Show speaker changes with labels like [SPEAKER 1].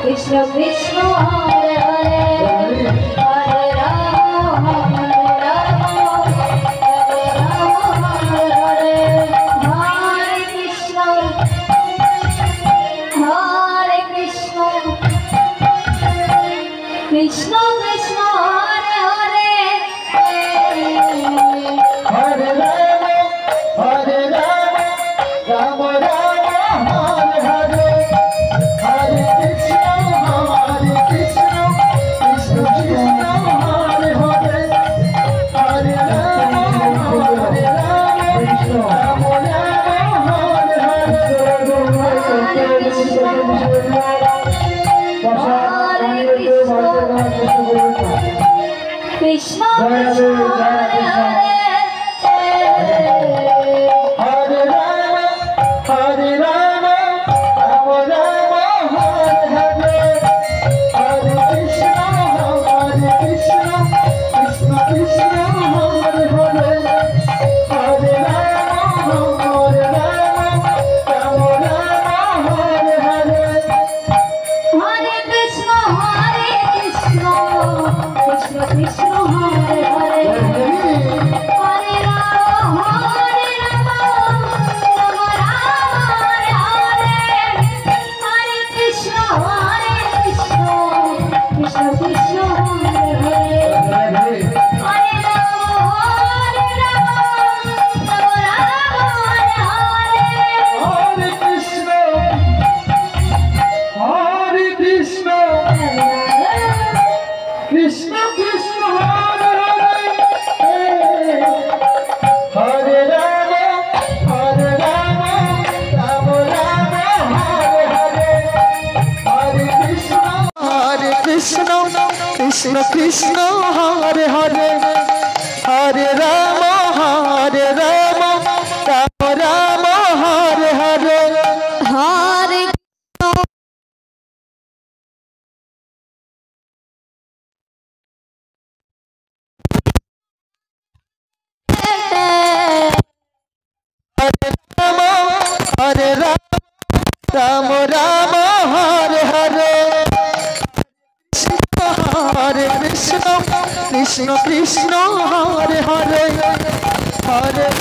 [SPEAKER 1] Krishna Krishna Hare Hare Hare Rama Hare Rama Rama Hare Hare Hare Krishna Krishna Krishna Hare Hare
[SPEAKER 2] Hare Rama Hare Rama Rama Rama Hare Hare Hare Krishna Krishna Krishna Hare Hare Hare Rama Hare Rama Rama Rama
[SPEAKER 1] Krishna Krishna Hare
[SPEAKER 2] Hare Rama Hare Rama Rama Rama Hare Hare Krishna Krishna Krishna Hare Hare Hare Rama Hare Rama Rama Rama Hare Hare
[SPEAKER 1] Hare Krishna Krishna Krishna Hare Hare Hare Rama Hare Rama Rama Rama Hare Hare Hare Krishna Krishna Krishna Hare Hare Hare Rama Hare Rama Rama Rama Hare Hare
[SPEAKER 2] Hare Krishna Krishna Krishna Hare Hare Hare Rama Hare Rama Rama Rama Hare Hare Hare Krishna Krishna Krishna Hare Hare Hare Rama Hare Rama Rama Rama Hare Hare
[SPEAKER 1] Hare
[SPEAKER 2] Hare Rama Rama Rama Hare Hare Hare Krishna Krishna Krishna Hare Hare Hare